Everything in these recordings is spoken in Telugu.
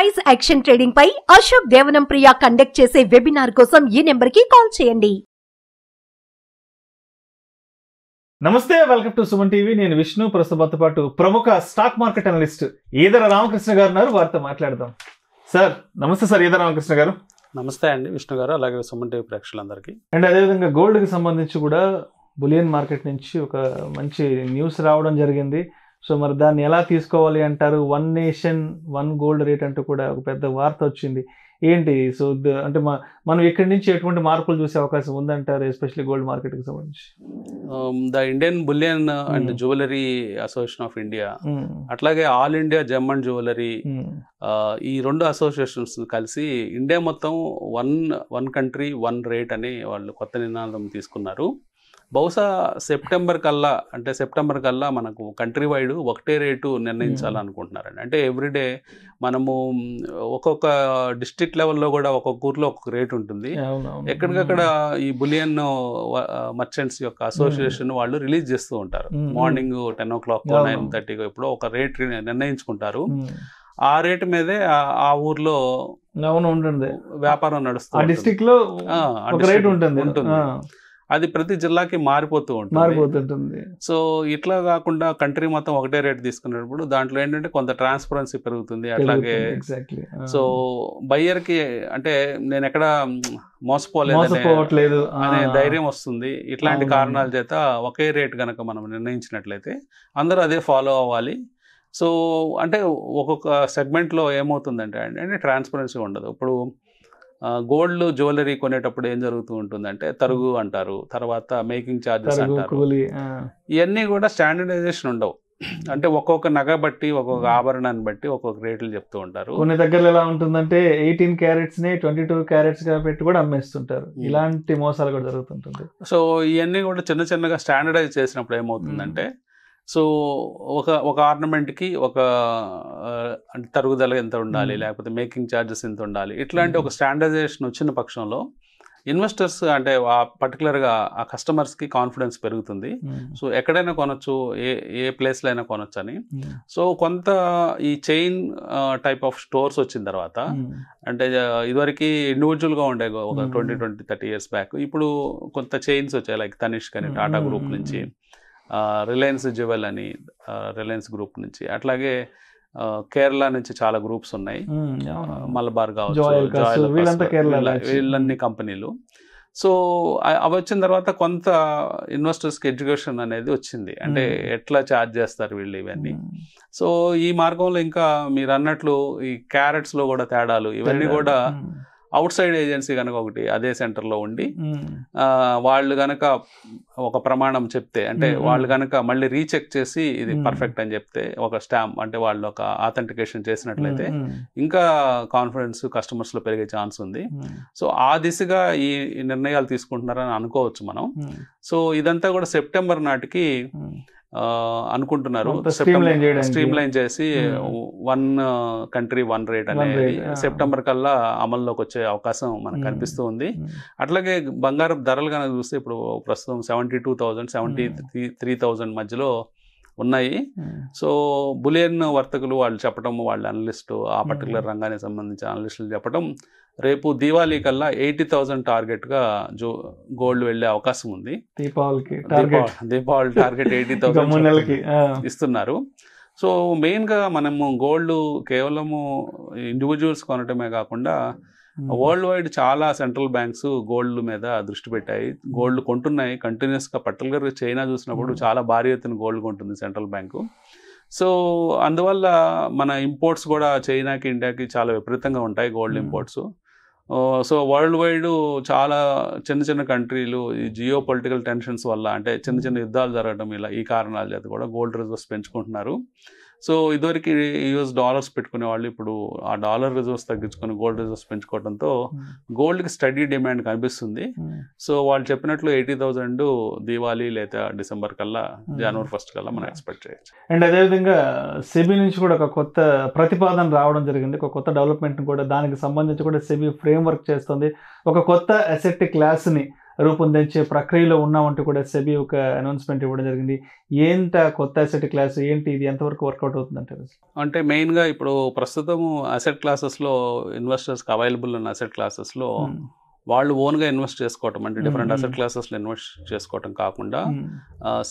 ప్రైస్ యాక్షన్ ట్రేడింగ్ పై అశోక్ దేవనం ప్రియ కండక్ట్ చేసే వెబినార్ కోసం ఈ నెంబర్ కి కాల్ చేయండి. నమస్తే, వెల్కమ్ టు సుమన్ టీవీ. నేను విష్ణు. ప్రస్తుతంతో పాటు ప్రముఖ stock market analyst Eedara Ramakrishna గారు ఉన్నారు. వారితో మాట్లాడదాం. సార్ నమస్తే. సార్ ఈదర రామకృష్ణ గారు నమస్తే అండి విష్ణు గారు, అలాగే సుమన్ టీవీ ప్రేక్షకులందరికీ. అండ్ అదేవిధంగా గోల్డ్కి సంబంధించి కూడా బులియన్ మార్కెట్ నుంచి ఒక మంచి న్యూస్ రావడం జరిగింది. సో మరి దాన్ని ఎలా తీసుకోవాలి అంటారు? One nation one gold rate అంటూ కూడా ఒక పెద్ద వార్త వచ్చింది. ఏంటి? సో అంటే మనం ఇక్కడి నుంచి ఎటువంటి మార్పులు చూసే అవకాశం ఉందంటారు, ఎస్పెషల్లీ గోల్డ్ మార్కెట్కి సంబంధించి? The Indian bullion and jewellery association of India, అట్లాగే all India gem and jewellery, ఈ రెండు అసోసియేషన్స్ కలిసి ఇండియా మొత్తం వన్ కంట్రీ వన్ రేట్ అని వాళ్ళు కొత్త నినాదం తీసుకున్నారు. బహుశా సెప్టెంబర్ కల్లా మనకు కంట్రీ వైడ్ ఒకటే రేటు నిర్ణయించాలనుకుంటున్నారండి. అంటే ఎవ్రీడే మనము ఒక్కొక్క డిస్ట్రిక్ట్ లెవెల్లో కూడా ఒక్కొక్క ఊర్లో ఒక్కొక్క రేట్ ఉంటుంది. ఎక్కడికక్కడ ఈ బులియన్ మర్చెంట్స్ యొక్క అసోసియేషన్ వాళ్ళు రిలీజ్ చేస్తూ ఉంటారు. మార్నింగ్ 10 o'clock 9:30 ఎప్పుడో ఒక రేట్ నిర్ణయించుకుంటారు. ఆ రేటు మీదే ఆ ఊర్లో వ్యాపారం నడుస్తుంది. అది ప్రతి జిల్లాకి మారిపోతూ ఉంటుంది. సో ఇట్లా కాకుండా కంట్రీ మొత్తం ఒకటే రేట్ తీసుకునేటప్పుడు దాంట్లో ఏంటంటే కొంత ట్రాన్స్పరెన్సీ పెరుగుతుంది. అట్లాగే సో బయ్యర్ కి అంటే నేను ఎక్కడ మోసపోలేదు అనే ధైర్యం వస్తుంది. ఇట్లాంటి కారణాల చేత ఒకే రేట్ కనుక మనం నిర్ణయించినట్లయితే అందరూ అదే ఫాలో అవ్వాలి. సో అంటే ఒక్కొక్క సెగ్మెంట్లో ఏమవుతుందంటే అంటే ట్రాన్స్పరెన్సీ ఉండదు. ఇప్పుడు గోల్డ్ జ్యువెలరీ కొనేటప్పుడు ఏం జరుగుతూ ఉంటుందంటే తరుగు అంటారు, తర్వాత మేకింగ్ ఛార్జెస్ అంటారు. ఇవన్నీ కూడా స్టాండర్డైజేషన్ ఉండవు. అంటే ఒక్కొక్క నగ బట్టి ఒక్కొక్క ఆభరణాన్ని బట్టి ఒక్కొక్క రేట్లు చెప్తూ ఉంటారు. కొన్ని దగ్గర ఎలా ఉంటుందంటే 18 carats ని 22 carats గా పెట్టి కూడా అమ్మేస్తుంటారు. ఇలాంటి మోసాలు కూడా జరుగుతుంటుంది. సో ఇవన్నీ కూడా చిన్నగా స్టాండర్డైజ్ చేసినప్పుడు ఏమవుతుందంటే సో ఒక ఆర్నమెంట్కి ఒక తరుగుదల ఎంత ఉండాలి, లేకపోతే మేకింగ్ ఛార్జెస్ ఎంత ఉండాలి, ఇట్లాంటి ఒక స్టాండర్డైజేషన్ వచ్చిన పక్షంలో ఇన్వెస్టర్స్ అంటే పర్టికులర్గా ఆ కస్టమర్స్కి కాన్ఫిడెన్స్ పెరుగుతుంది. సో ఎక్కడైనా కొనొచ్చు, ఏ ప్లేస్లో అయినా కొనొచ్చు అని. సో కొంత ఈ చైన్ టైప్ ఆఫ్ స్టోర్స్ వచ్చిన తర్వాత అంటే ఇదివరకు ఇండివిజువల్గా ఉండే ఒక 20-30 years బ్యాక్, ఇప్పుడు కొంత చైన్స్ వచ్చాయి. లైక్ తనిష్క్ అని టాటా గ్రూప్ నుంచి, రిలయన్స్ జ్యువెల్ అని రిలయన్స్ గ్రూప్ నుంచి, అట్లాగే కేరళ నుంచి చాలా గ్రూప్స్ ఉన్నాయి. మలబార్ కావచ్చు, వీళ్ళన్ని కంపెనీలు. సో అవి వచ్చిన తర్వాత కొంత ఇన్వెస్టర్స్కి ఎడ్యుకేషన్ అనేది వచ్చింది. అంటే ఎట్లా ఛార్జ్ చేస్తారు వీళ్ళు ఇవన్నీ. సో ఈ మార్గంలో ఇంకా మీరు అన్నట్లు ఈ క్యారెట్స్లో కూడా తేడాలు ఇవన్నీ కూడా అవుట్ సైడ్ ఏజెన్సీ కనుక ఒకటి అదే సెంటర్లో ఉండి వాళ్ళు కనుక ఒక ప్రమాణం చెప్తే, అంటే వాళ్ళు కనుక మళ్ళీ రీచెక్ చేసి ఇది పర్ఫెక్ట్ అని చెప్తే, ఒక స్టాంప్ అంటే వాళ్ళు ఒక ఆథెంటికేషన్ చేసినట్లయితే ఇంకా కాన్ఫిడెన్స్ కస్టమర్స్లో పెరిగే ఛాన్స్ ఉంది. సో ఆ దిశగా ఈ నిర్ణయాలు తీసుకుంటున్నారని అనుకోవచ్చు మనం. సో ఇదంతా కూడా సెప్టెంబర్ నాటికి అనుకుంటున్నారు. స్ట్రీమ్లైన్ చేసి వన్ కంట్రీ వన్ రేట్ అనేది సెప్టెంబర్ కల్లా అమల్లోకి వచ్చే అవకాశం మనకు కనిపిస్తూ ఉంది. అట్లాగే బంగారం ధరలు కనుక చూస్తే ఇప్పుడు ప్రస్తుతం 72,000 73,000 మధ్యలో ఉన్నాయి. సో బులియన్ వర్తకులు వాళ్ళు చెప్పడం, వాళ్ళ అనలిస్టు ఆ పర్టికులర్ రంగానికి సంబంధించిన అనలిస్టులు చెప్పడం, రేపు దీవాళీ కల్లా 80,000 టార్గెట్గా గోల్డ్ వెళ్ళే అవకాశం ఉంది. దీపావళి టార్గెట్ 80,000 ఇస్తున్నారు. సో మెయిన్గా మనము గోల్డ్ కేవలము ఇండివిజువల్స్ కొనటమే కాకుండా వరల్డ్ వైడ్ చాలా సెంట్రల్ బ్యాంక్స్ గోల్డ్ మీద దృష్టి పెట్టాయి, గోల్డ్ కొంటున్నాయి కంటిన్యూస్గా. పర్టికులర్గా చైనా చూసినప్పుడు చాలా భారీ ఎత్తున గోల్డ్ కొంటుంది సెంట్రల్ బ్యాంకు. సో అందువల్ల మన ఇంపోర్ట్స్ కూడా చైనాకి ఇండియాకి చాలా విపరీతంగా ఉంటాయి gold imports. So world wide చాలా చిన్న కంట్రీలు ఈ జియో పొలిటికల్ టెన్షన్స్ వల్ల, అంటే చిన్న యుద్ధాలు జరగడం, ఇలా ఈ కారణాల చేత కూడా గోల్డ్ రిజర్వ్స్ పెంచుకుంటున్నారు. సో ఇదివరకు $US పెట్టుకునే వాళ్ళు ఇప్పుడు ఆ డాలర్ రిజర్వ్స్ తగ్గించుకొని గోల్డ్ రిజర్వ్స్ పెంచుకోవడంతో గోల్డ్కి స్టడీ డిమాండ్ కనిపిస్తుంది. సో వాళ్ళు చెప్పినట్లు 80,000 దీవాళీ లేదా డిసెంబర్ కల్లా, జనవరి 1st కల్లా మనం ఎక్స్పెక్ట్ చేయొచ్చు. అండ్ అదేవిధంగా సెబీ నుంచి కూడా ఒక కొత్త ప్రతిపాదన రావడం జరిగింది, ఒక కొత్త డెవలప్మెంట్ కూడా. దానికి సంబంధించి కూడా సెబీ ఫ్రేమ్ వర్క్ చేస్తుంది. ఒక కొత్త అసెట్ క్లాస్ని రూపొందించే ప్రక్రియలో ఉన్నామంటూ కూడా సెబీ ఒక అనౌన్స్మెంట్ ఇవ్వడం జరిగింది. కొత్త అసెట్ క్లాస్ ఏంటి, ఇది ఎంతవరకు వర్కౌట్ అవుతుంది అంటారు? అంటే మెయిన్గా ఇప్పుడు ప్రస్తుతం అసెట్ క్లాసెస్లో ఇన్వెస్టర్స్కి అవైలబుల్ ఉన్న అసెట్ క్లాసెస్లో వాళ్ళు ఓన్గా ఇన్వెస్ట్ చేసుకోవటం, అంటే డిఫరెంట్ అసెట్ క్లాసెస్లో ఇన్వెస్ట్ చేసుకోవటం కాకుండా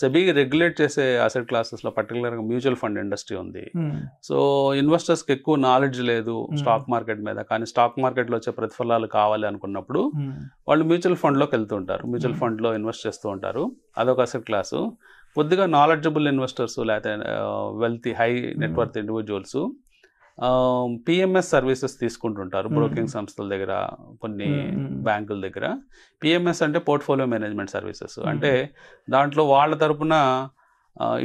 సెబీ రెగ్యులేట్ చేసే అసెట్ క్లాసెస్లో పర్టికులర్గా మ్యూచువల్ ఫండ్ ఇండస్ట్రీ ఉంది. సో ఇన్వెస్టర్స్కి ఎక్కువ నాలెడ్జ్ లేదు స్టాక్ మార్కెట్ మీద, కానీ స్టాక్ మార్కెట్లో వచ్చే ప్రతిఫలాలు కావాలి అనుకున్నప్పుడు వాళ్ళు మ్యూచువల్ ఫండ్లోకి వెళ్తుంటారు, మ్యూచువల్ ఫండ్లో ఇన్వెస్ట్ చేస్తూ ఉంటారు. అదొక అసెట్ క్లాసు. కొద్దిగా నాలెడ్జబుల్ ఇన్వెస్టర్స్ లేకపోతే wealthy high net worth individuals PMS services తీసుకుంటుంటారు బ్రోకింగ్ సంస్థల దగ్గర, కొన్ని బ్యాంకుల దగ్గర. పిఎంఎస్ అంటే పోర్ట్ఫోలియో మేనేజ్మెంట్ సర్వీసెస్. అంటే దాంట్లో వాళ్ళ తరపున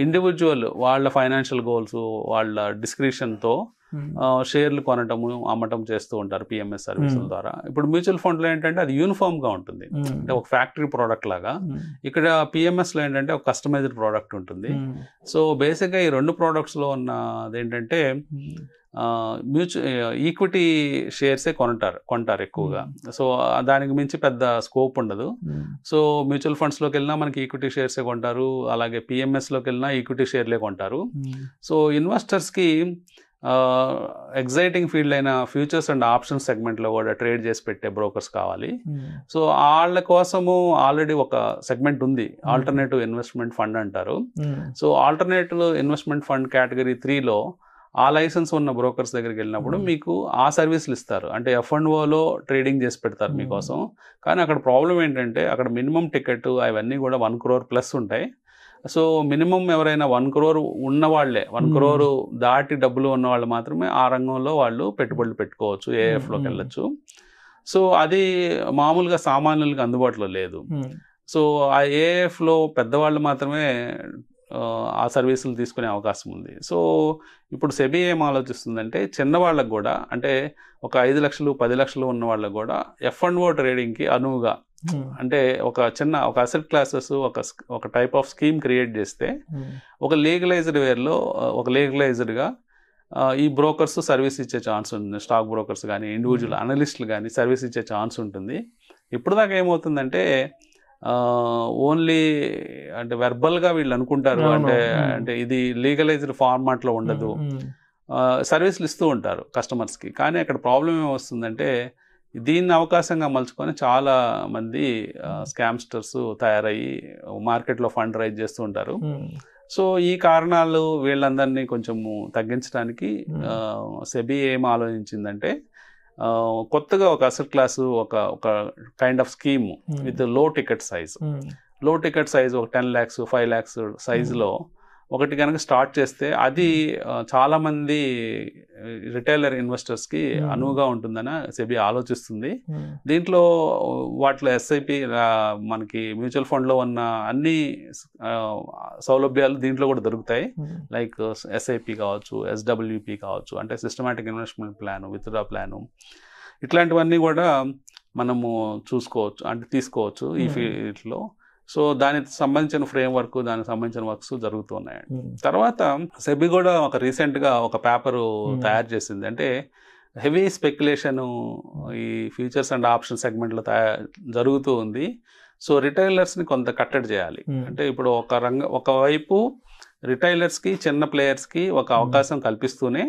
ఇండివిజువల్ వాళ్ళ ఫైనాన్షియల్ గోల్స్, వాళ్ళ డిస్క్రిషన్తో షేర్లు కొనటము అమ్మటం చేస్తూ ఉంటారు పిఎంఎస్ సర్వీసుల ద్వారా. ఇప్పుడు మ్యూచువల్ ఫండ్లో ఏంటంటే అది యూనిఫామ్గా ఉంటుంది, అంటే ఒక ఫ్యాక్టరీ ప్రోడక్ట్ లాగా. ఇక్కడ పిఎంఎస్లో ఏంటంటే ఒక కస్టమైజ్డ్ ప్రోడక్ట్ ఉంటుంది. సో బేసిక్గా ఈ రెండు ప్రోడక్ట్స్లో ఉన్న అదేంటంటే ఈక్విటీ షేర్సే కొంటారు ఎక్కువగా. సో దానికి మించి పెద్ద స్కోప్ ఉండదు. సో మ్యూచువల్ ఫండ్స్లోకి వెళ్ళినా మనకి ఈక్విటీ షేర్సే కొంటారు, అలాగే పిఎంఎస్లోకి వెళ్ళినా ఈక్విటీ షేర్లే కొంటారు. సో ఇన్వెస్టర్స్కి ఎగ్జైటింగ్ ఫీల్డ్ అయిన ఫ్యూచర్స్ అండ్ ఆప్షన్స్ సెగ్మెంట్లో కూడా ట్రేడ్ చేసి పెట్టే బ్రోకర్స్ కావాలి. సో వాళ్ళ కోసము ఆల్రెడీ ఒక సెగ్మెంట్ ఉంది, ఆల్టర్నేటివ్ ఇన్వెస్ట్మెంట్ ఫండ్ అంటారు. So alternative investment fund category 3లో ఆ లైసెన్స్ ఉన్న బ్రోకర్స్ దగ్గరికి వెళ్ళినప్పుడు మీకు ఆ సర్వీసులు ఇస్తారు, అంటే F&Oలో ట్రేడింగ్ చేసి పెడతారు మీకోసం. కానీ అక్కడ ప్రాబ్లం ఏంటంటే అక్కడ మినిమం టికెట్ అవన్నీ కూడా 1 crore ప్లస్ ఉంటాయి. సో మినిమం ఎవరైనా 1 crore ఉన్న వాళ్ళే, 1 crore దాటి డబ్బులు ఉన్న వాళ్ళు మాత్రమే ఆ రంగంలో వాళ్ళు పెట్టుబడులు పెట్టుకోవచ్చు, ఏఎఫ్లోకి వెళ్ళచ్చు. సో అది మామూలుగా సామాన్యులకు అందుబాటులో లేదు. సో ఆ ఏఎఫ్లో పెద్దవాళ్ళు మాత్రమే ఆ సర్వీసులు తీసుకునే అవకాశం ఉంది. సో ఇప్పుడు సెబీ ఏం ఆలోచిస్తుందంటే చిన్నవాళ్ళకు కూడా, అంటే ఒక 5 లక్షలు 10 లక్షలు ఉన్న వాళ్ళకు కూడా F&O ట్రేడింగ్కి అనువుగా, అంటే ఒక అసెట్ క్లాసెస్ ఒక టైప్ ఆఫ్ స్కీమ్ క్రియేట్ చేస్తే ఒక లీగలైజ్డ్ వేర్లో ఒక లీగలైజ్డ్గా ఈ బ్రోకర్స్ సర్వీస్ ఇచ్చే ఛాన్స్ ఉంటుంది. స్టాక్ బ్రోకర్స్ కానీ ఇండివిజువల్ అనలిస్టులు కానీ సర్వీస్ ఇచ్చే ఛాన్స్ ఉంటుంది. ఇప్పుడు దాకా ఏమవుతుందంటే ఓన్లీ అంటే వెర్బల్గా వీళ్ళు అనుకుంటారు, అంటే ఇది లీగలైజ్డ్ ఫార్మాట్లో ఉండదు, సర్వీసులు ఇస్తూ ఉంటారు కస్టమర్స్కి. కానీ అక్కడ ప్రాబ్లం ఏమొస్తుందంటే దీన్ని అవకాశంగా మలుచుకొని చాలా మంది స్కామ్స్టర్స్ తయారయ్యి మార్కెట్లో ఫండ్ రైజ్ చేస్తూ ఉంటారు. సో ఈ కారణాలు వీళ్ళందరినీ కొంచెము తగ్గించడానికి సెబీ ఏం ఆలోచించిందంటే కొత్తగా ఒక అసెట్ క్లాసు ఒక కైండ్ ఆఫ్ స్కీమ్ విత్ లో టికెట్ సైజ్ ఒక 10 lakhs 5 lakhs సైజులో ఒకటి కనుక స్టార్ట్ చేస్తే అది చాలామంది రిటైలర్ ఇన్వెస్టర్స్కి అనువుగా ఉంటుందని సెబీ ఆలోచిస్తుంది. దీంట్లో వాటిలో ఎస్ఐపి మనకి మ్యూచువల్ ఫండ్లో ఉన్న అన్ని సౌలభ్యాలు దీంట్లో కూడా దొరుకుతాయి. లైక్ ఎస్ఐపి కావచ్చు, ఎస్డబ్ల్యూపి కావచ్చు, అంటే systematic investment plan, withdraw plan, ఇట్లాంటివన్నీ కూడా మనము చూసుకోవచ్చు, అంటే తీసుకోవచ్చు ఈ ఫీల్డ్లో. సో దానికి సంబంధించిన ఫ్రేమ్వర్క్, దానికి సంబంధించిన వర్క్స్ జరుగుతున్నాయండి. తర్వాత సెబీ కూడా రీసెంట్గా ఒక పేపరు తయారు చేసింది, అంటే హెవీ స్పెక్యులేషన్ ఈ ఫ్యూచర్స్ అండ్ ఆప్షన్ సెగ్మెంట్లో జరుగుతూ ఉంది. సో రిటైలర్స్ని కొంత కట్టడి చేయాలి. అంటే ఇప్పుడు ఒకవైపు రిటైలర్స్కి, చిన్న ప్లేయర్స్కి ఒక అవకాశం కల్పిస్తూనే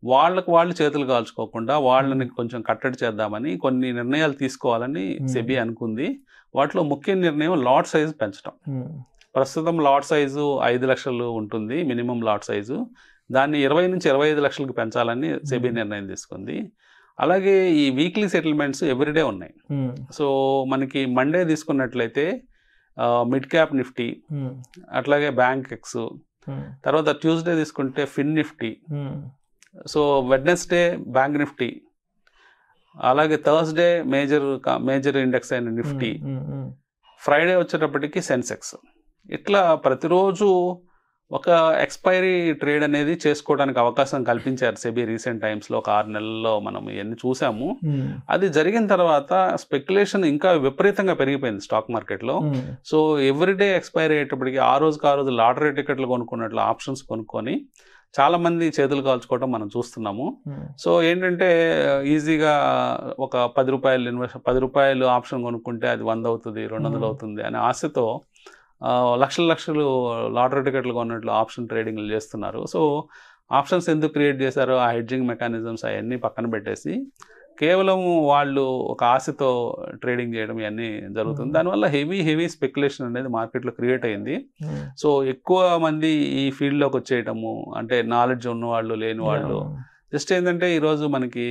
వాళ్ళు చేతులు కాల్చుకోకుండా వాళ్ళని కొంచెం కట్టడి చేద్దామని కొన్ని నిర్ణయాలు తీసుకోవాలని సెబీ అనుకుంది. వాటిలో ముఖ్య నిర్ణయం లాట్ సైజు పెంచడం. ప్రస్తుతం లాట్ సైజు 5 లక్షలు ఉంటుంది మినిమం లాట్ సైజు, దాన్ని 20 నుంచి 25 లక్షలకు పెంచాలని సెబీ నిర్ణయం తీసుకుంది. అలాగే ఈ వీక్లీ సెటిల్మెంట్స్ ఎవ్రీడే ఉన్నాయి. సో మనకి మండే తీసుకున్నట్లయితే మిడ్ క్యాప్ నిఫ్టీ, అట్లాగే బ్యాంక్ ఎక్స్, తర్వాత ట్యూస్డే తీసుకుంటే FinNifty, so Wednesday bank Nifty, అలాగే థర్స్డే మేజర్ ఇండెక్స్ అయిన నిఫ్టీ, ఫ్రైడే వచ్చేటప్పటికి సెన్సెక్స్. ఇట్లా ప్రతిరోజు ఒక ఎక్స్పైరీ ట్రేడ్ అనేది చేసుకోవడానికి అవకాశం కల్పించారు సెబీ రీసెంట్ టైమ్స్లో. ఒక 6 నెలల్లో మనం ఇవన్నీ చూసాము. అది జరిగిన తర్వాత స్పెక్యులేషన్ ఇంకా విపరీతంగా పెరిగిపోయింది స్టాక్ మార్కెట్లో. సో ఎవ్రీడే ఎక్స్పైరీ అయ్యేటప్పటికి ఆ రోజు లాటరీ టికెట్లు కొనుక్కున్నట్లు ఆప్షన్స్ కొనుక్కొని చాలా మంది చేతులు కాల్చుకోవడం మనం చూస్తున్నాము. సో ఏంటంటే ఈజీగా ఒక ₹10 ఆప్షన్ కొనుక్కుంటే అది 100 అవుతుంది, 200 అవుతుంది అనే ఆశతో లక్షలు లాటరీ టికెట్లు కొన్నట్లు ఆప్షన్ ట్రేడింగ్లు చేస్తున్నారు. సో ఆప్షన్స్ ఎందుకు క్రియేట్ చేశారో ఆ హెడ్జింగ్ మెకానిజమ్స్ అవన్నీ పక్కన పెట్టేసి కేవలం వాళ్ళు ఒక ఆశతో ట్రేడింగ్ చేయడం ఇవన్నీ జరుగుతుంది. దానివల్ల హెవీ స్పెక్యులేషన్ అనేది మార్కెట్లో క్రియేట్ అయింది. సో ఎక్కువ మంది ఈ ఫీల్డ్లోకి వచ్చేయటము, అంటే నాలెడ్జ్ ఉన్నవాళ్ళు లేని వాళ్ళు జస్ట్ ఏంటంటే ఈరోజు మనకి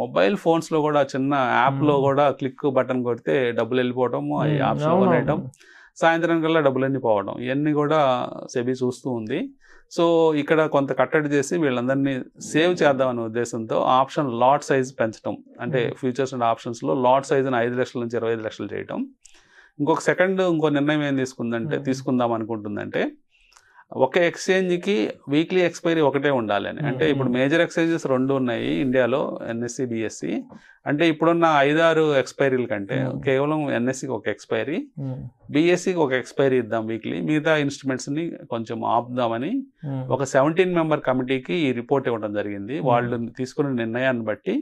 మొబైల్ ఫోన్స్లో కూడా చిన్న యాప్లో కూడా క్లిక్ బటన్ కొడితే డబ్బులు వెళ్ళిపోవటం, ఈ ఆప్షన్ కొనేయటం, సాయంత్రం కల్లా డబ్బులన్నీ పోవడం, ఇవన్నీ కూడా సెబీ చూస్తూ ఉంది. సో ఇక్కడ కొంత కట్టడి చేసి వీళ్ళందరినీ సేవ్ చేద్దామనే ఉద్దేశంతో ఆప్షన్ లాట్ సైజ్ పెంచడం, అంటే ఫ్యూచర్స్ అండ్ ఆప్షన్స్లో లాట్ సైజ్ని 5 లక్షల నుంచి 25 లక్షలు చేయటం. ఇంకో నిర్ణయం ఏం తీసుకుందాం అనుకుంటుందంటే ఒక ఎక్స్చేంజ్కి వీక్లీ ఎక్స్పైరీ ఒకటే ఉండాలని. అంటే ఇప్పుడు మేజర్ ఎక్స్చేంజెస్ 2 ఉన్నాయి ఇండియాలో, ఎన్ఎస్సి, బిఎస్సి. అంటే ఇప్పుడున్న 5-6 ఎక్స్పైరీల కంటే కేవలం ఎన్ఎస్సికి ఒక ఎక్స్పైరీ, బిఎస్సికి ఒక ఎక్స్పైరీ ఇద్దాం వీక్లీ, మిగతా ఇన్స్ట్రుమెంట్స్ని కొంచెం ఆపుదామని ఒక 17 మెంబర్ కమిటీకి ఈ రిపోర్ట్ ఇవ్వడం జరిగింది. వాళ్ళు తీసుకున్న నిర్ణయాన్ని బట్టి,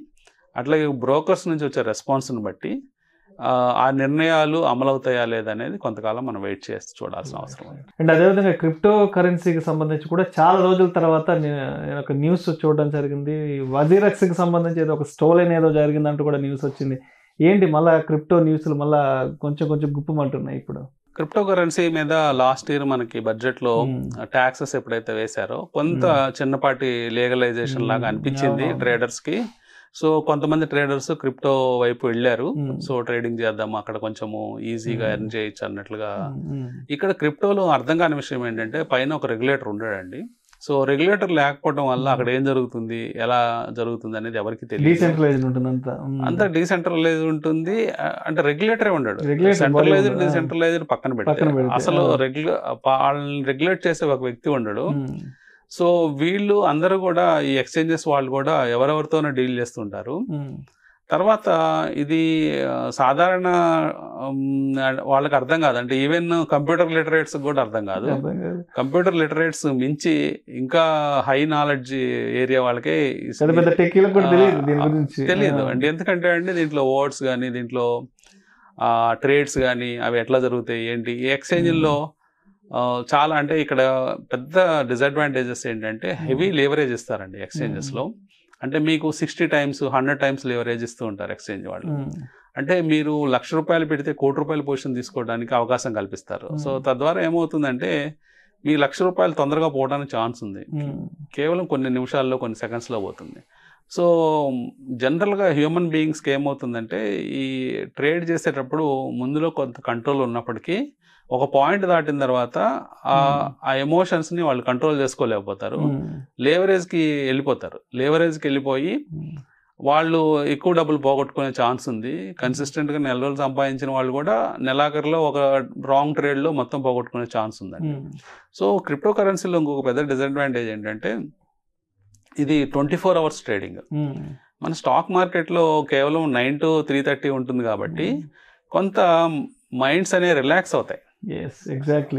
అట్లాగే బ్రోకర్స్ నుంచి వచ్చే రెస్పాన్స్ని బట్టి ఆ నిర్ణయాలు అమలవుతాయా లేదనేది కొంతకాలం మనం వెయిట్ చేసి చూడాల్సిన అవసరం ఉంది. అండ్ అదేవిధంగా క్రిప్టో కరెన్సీకి సంబంధించి కూడా చాలా రోజుల తర్వాత నేను ఒక న్యూస్ చూడడం జరిగింది. వజీరక్స్కి సంబంధించి ఏదో ఒక స్టోలెన్ ఏదో జరిగిందంటూ కూడా న్యూస్ వచ్చింది. ఏంటి మళ్ళీ క్రిప్టో న్యూస్లు మళ్ళీ కొంచెం గుప్పమంటున్నాయి ఇప్పుడు? క్రిప్టో కరెన్సీ మీద లాస్ట్ ఇయర్ మనకి బడ్జెట్లో ట్యాక్సెస్ ఎప్పుడైతే వేశారో కొంత చిన్నపాటి లీగలైజేషన్ లాగా అనిపించింది ట్రేడర్స్కి. సో కొంతమంది ట్రేడర్స్ క్రిప్టో వైపు వెళ్ళారు. సో ట్రేడింగ్ చేద్దాం, అక్కడ కొంచెము ఈజీగా ఎర్న్ చేయొచ్చు అన్నట్లుగా. ఇక్కడ క్రిప్టోలో అర్థం కాని విషయం ఏంటంటే పైన ఒక రెగ్యులేటర్ ఉండడండి. సో రెగ్యులేటర్ లేకపోవడం వల్ల అక్కడ ఏం జరుగుతుంది, ఎలా జరుగుతుంది అనేది ఎవరికి తెలియదు. అంతా డీసెంట్రలైజ్ ఉంటుంది. అంటే రెగ్యులేటరే ఉండడు. సెంట్రలైజ్డ్ డీసెంట్రలైజ్డ్ పక్కన పెడితే అసలు వాళ్ళని రెగ్యులేట్ చేసే ఒక వ్యక్తి ఉండడు. సో వీళ్ళు అందరూ కూడా ఈ ఎక్స్చేంజెస్ వాళ్ళు కూడా ఎవరెవరితోనో డీల్ చేస్తుంటారు. తర్వాత ఇది సాధారణ వాళ్ళకి అర్థం కాదు, అంటే ఈవెన్ కంప్యూటర్ లిటరేట్స్ కూడా అర్థం కాదు. కంప్యూటర్ లిటరేట్స్ మించి ఇంకా హై నాలెడ్జ్ ఏరియా వాళ్ళకే తెలియదు అండి. ఎందుకంటే అండి దీంట్లో వర్డ్స్ కానీ, దీంట్లో ట్రేడ్స్ కానీ అవి ఎట్లా జరుగుతాయి ఏంటి, ఈ ఎక్స్చేంజ్లో చాలా, అంటే ఇక్కడ పెద్ద డిసడ్వాంటేజెస్ ఏంటంటే హెవీ లేవరేజ్ ఇస్తారండి ఎక్స్చేంజెస్లో. అంటే మీకు 60 times 100 times లేవరేజ్ ఇస్తూ ఉంటారు ఎక్స్చేంజ్ వాళ్ళు. అంటే మీరు ₹1,00,000 పెడితే ₹1,00,00,000 పొజిషన్ తీసుకోవడానికి అవకాశం కల్పిస్తారు. సో తద్వారా ఏమవుతుందంటే మీ ₹1,00,000 తొందరగా పోవడానికి ఛాన్స్ ఉంది. కేవలం కొన్ని నిమిషాల్లో, కొన్ని సెకండ్స్లో పోతుంది. సో జనరల్గా హ్యూమన్ బీయింగ్స్కి ఏమవుతుందంటే ఈ ట్రేడ్ చేసేటప్పుడు ముందులో కొంత కంట్రోల్ ఉన్నప్పటికీ ఒక పాయింట్ దాటిన తర్వాత ఆ ఎమోషన్స్ని వాళ్ళు కంట్రోల్ చేసుకోలేకపోతారు, లేవరేజ్కి వెళ్ళిపోతారు. లేవరేజ్కి వెళ్ళిపోయి వాళ్ళు ఎక్కువ డబ్బులు పోగొట్టుకునే ఛాన్స్ ఉంది. కన్సిస్టెంట్గా నెల రోజులు సంపాదించిన వాళ్ళు కూడా నెలాఖరులో ఒక రాంగ్ ట్రేడ్లో మొత్తం పోగొట్టుకునే ఛాన్స్ ఉందండి. సో క్రిప్టో కరెన్సీలో ఇంకొక పెద్ద డిసడ్వాంటేజ్ ఏంటంటే ఇది 24 hours ట్రేడింగ్. మన స్టాక్ మార్కెట్లో కేవలం 9 to 3:30 ఉంటుంది కాబట్టి కొంత మైండ్స్ అనేవి రిలాక్స్ అవుతాయి.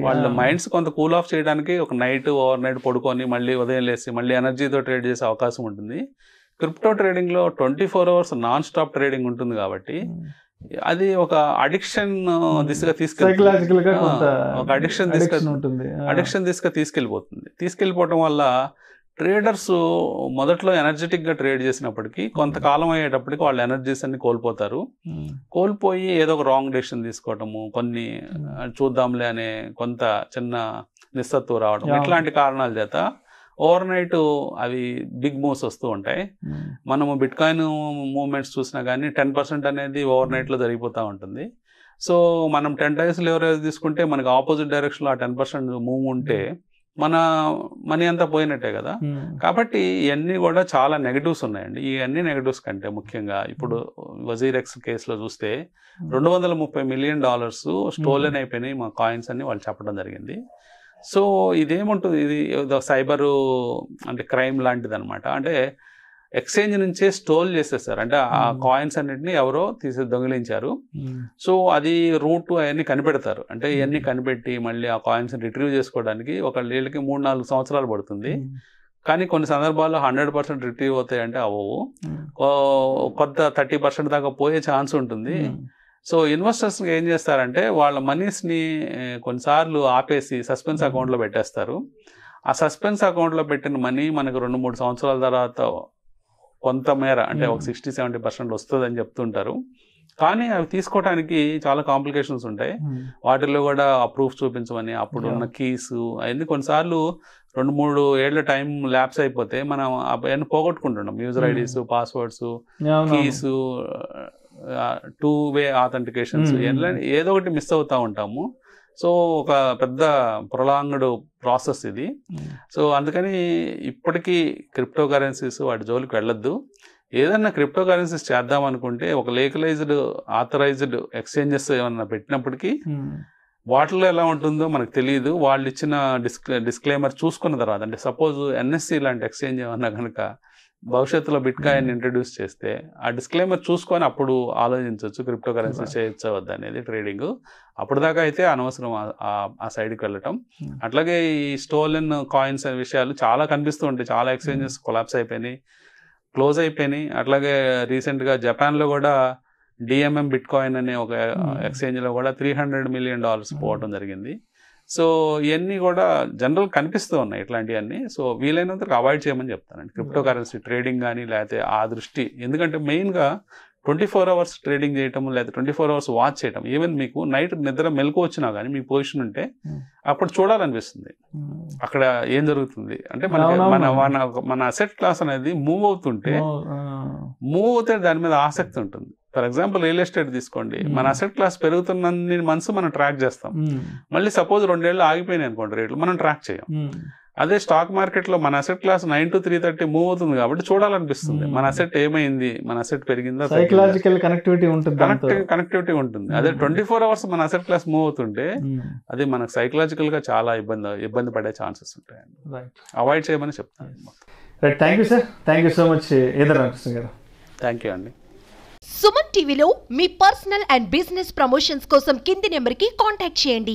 వాళ్ళ మైండ్స్ కొంత కూల్ ఆఫ్ చేయడానికి ఒక ఓవర్ నైట్ పడుకొని మళ్ళీ ఉదయం లేసి మళ్ళీ ఎనర్జీతో ట్రేడ్ చేసే అవకాశం ఉంటుంది. క్రిప్టో ట్రేడింగ్లో 24 hours నాన్ స్టాప్ ట్రేడింగ్ ఉంటుంది కాబట్టి అది ఒక అడిక్షన్ దిశగా తీసుకెళ్ళిపోవటం వల్ల ట్రేడర్స్ మొదట్లో ఎనర్జెటిక్గా ట్రేడ్ చేసినప్పటికీ కొంతకాలం అయ్యేటప్పటికి వాళ్ళ ఎనర్జీస్ అన్ని కోల్పోయి ఏదో ఒక రాంగ్ డెసిషన్ తీసుకోవటము, కొన్ని చూద్దాంలే అనే కొంత చిన్న నిస్సత్తువ రావడం, ఇట్లాంటి కారణాల చేత ఓవర్ నైట్ అవి బిగ్ మూవ్స్ వస్తూ ఉంటాయి. మనము బిట్ కాయిన్ మూవ్మెంట్స్ చూసినా కానీ 10% అనేది ఓవర్ నైట్లో జరిగిపోతూ ఉంటుంది. సో మనం 10 times లెవరేజ్ తీసుకుంటే మనకి ఆపోజిట్ డైరెక్షన్లో ఆ 10% మూవ్ ఉంటే మన మనీ అంతా పోయినట్టే కదా. కాబట్టి ఇవన్నీ కూడా చాలా నెగటివ్స్ ఉన్నాయండి. ఈ అన్ని నెగటివ్స్ కంటే ముఖ్యంగా ఇప్పుడు వజీరెక్స్ కేసులో చూస్తే $230 million స్టోలెన్ అయిపోయినాయి మా కాయిన్స్ అని వాళ్ళు చెప్పడం జరిగింది. సో ఇదేముంటుంది, ఇది సైబరు అంటే క్రైమ్ లాంటిది అనమాట. అంటే ఎక్స్చేంజ్ నుంచే స్టోల్ చేసేస్తారు, అంటే ఆ కాయిన్స్ అన్నింటినీ ఎవరో దొంగిలించారు. సో అది రూట్ అవన్నీ కనిపెడతారు. అంటే ఇవన్నీ కనిపెట్టి మళ్ళీ ఆ కాయిన్స్ రిట్రీవ్ చేసుకోవడానికి ఒక వీళ్ళకి 3-4 సంవత్సరాలు పడుతుంది. కానీ కొన్ని సందర్భాల్లో 100% రిట్రీవ్ అవుతాయి అంటే అవ్వవు, కొంత 30% దాకా పోయే ఛాన్స్ ఉంటుంది. సో ఇన్వెస్టర్స్ ఏం చేస్తారంటే వాళ్ళ మనీస్ని కొన్నిసార్లు ఆపేసి సస్పెన్స్ అకౌంట్లో పెట్టేస్తారు. ఆ సస్పెన్స్ అకౌంట్లో పెట్టిన మనీ మనకు 2-3 సంవత్సరాల తర్వాత కొంతమేర అంటే ఒక 60-70% వస్తుందని చెప్తుంటారు. కానీ అవి తీసుకోవడానికి చాలా కాంప్లికేషన్స్ ఉంటాయి. వాటిల్లో కూడా ఆ ప్రూఫ్ చూపించమని, అప్పుడు ఉన్న కీస్ అవన్నీ కొన్నిసార్లు 2-3 ఏళ్ల టైం ల్యాప్స్ అయిపోతే మనం అవన్నీ పోగొట్టుకుంటున్నాం. యూజర్ ఐడీస్, పాస్వర్డ్స్, కీస్, 2-వే ఆథెంటికేషన్స్ ఏదో ఒకటి మిస్ అవుతూ ఉంటాము. సో ఒక పెద్ద ప్రొలాంగ్డ్ ప్రాసెస్ ఇది. సో అందుకని ఇప్పటికీ క్రిప్టో కరెన్సీస్ వాటి జోలికి వెళ్ళొద్దు. ఏదన్నా క్రిప్టో కరెన్సీస్ చేద్దాం అనుకుంటే ఒక లీగలైజ్డ్ ఆథరైజ్డ్ ఎక్స్చేంజెస్ ఏమన్నా పెట్టినప్పటికీ వాటిలో ఎలా ఉంటుందో మనకు తెలియదు. వాళ్ళు ఇచ్చిన డిస్క్లైమర్ చూసుకున్న తర్వాత, అంటే సపోజ్ ఎన్ఎస్సి లాంటి ఎక్స్చేంజ్ ఏమన్నా కనుక భవిష్యత్తులో బిట్ కాయిన్ ఇంట్రడ్యూస్ చేస్తే ఆ డిస్క్లైమర్ చూసుకొని అప్పుడు ఆలోచించవచ్చు క్రిప్టో కరెన్సీ చేయొచ్చా వద్ద అనేది ట్రేడింగ్. అప్పుడు దాకా అయితే అనవసరం ఆ సైడ్కి వెళ్ళటం. అట్లాగే ఈ స్టోలెన్ కాయిన్స్ అనే విషయాలు చాలా కనిపిస్తూ ఉంటాయి. చాలా ఎక్స్చేంజెస్ కొలాప్స్ అయిపోయినాయి, క్లోజ్ అయిపోయినాయి. అట్లాగే రీసెంట్గా జపాన్లో కూడా డిఎంఎం బిట్ కాయిన్ అనే ఒక ఎక్స్చేంజ్లో కూడా $300 million పోవడం జరిగింది. సో ఇవన్నీ కూడా జనరల్ కనిపిస్తూ ఉన్నాయి ఇట్లాంటివన్నీ. సో వీలైనంత అవాయిడ్ చేయమని చెప్తానండి క్రిప్టో కరెన్సీ ట్రేడింగ్ కానీ, లేకపోతే ఆ దృష్టి. ఎందుకంటే మెయిన్గా 24 hours ట్రేడింగ్ చేయటం, లేదా 24 hours వాచ్ చేయటం. ఈవెన్ మీకు నైట్ నిద్ర మెలకు వచ్చినా కానీ మీ పొజిషన్ ఉంటే అప్పుడు చూడాలనిపిస్తుంది అక్కడ ఏం జరుగుతుంది. అంటే మన అసెట్ క్లాస్ అనేది మూవ్ అవుతుంటే దాని మీద ఆసక్తి ఉంటుంది. ఫర్ ఎగ్జాంపుల్ రియల్ ఎస్టేట్ తీసుకోండి, మన అసెట్ క్లాస్ పెరుగుతున్న మనసు మనం ట్రాక్ చేస్తాం. మళ్ళీ సపోజ్ 2 ఏళ్ళు ఆగిపోయినాయి అనుకోండి రేట్లు, మనం ట్రాక్ చేయం. అదే స్టాక్ మార్కెట్లో మన అసెట్ క్లాస్ 9 to 3:30 మూవ్ అవుతుంది కాబట్టి చూడాలనిపిస్తుంది మన అసెట్ ఏమైంది, మన అసెట్ పెరిగిందా, సైకలాజికల్ కనెక్టివిటీ ఉంటుంది. అదే 24 hours మన అసెట్ క్లాస్ మూవ్ అవుతుంటే అది మనకు సైకలాజికల్ గా చాలా ఇబ్బంది పడే ఛాన్సెస్ ఉంటాయండి. అవాయిడ్ చేయమని చెప్తాను. Thank you sir, thank you so much Ramakrishna గారు. థ్యాంక్ యూ అండి. సుమన్ టీవీలో మీ పర్సనల్ అండ్ బిజినెస్ ప్రమోషన్స్ కోసం కింది నెంబర్కి కాంటాక్ట్ చేయండి.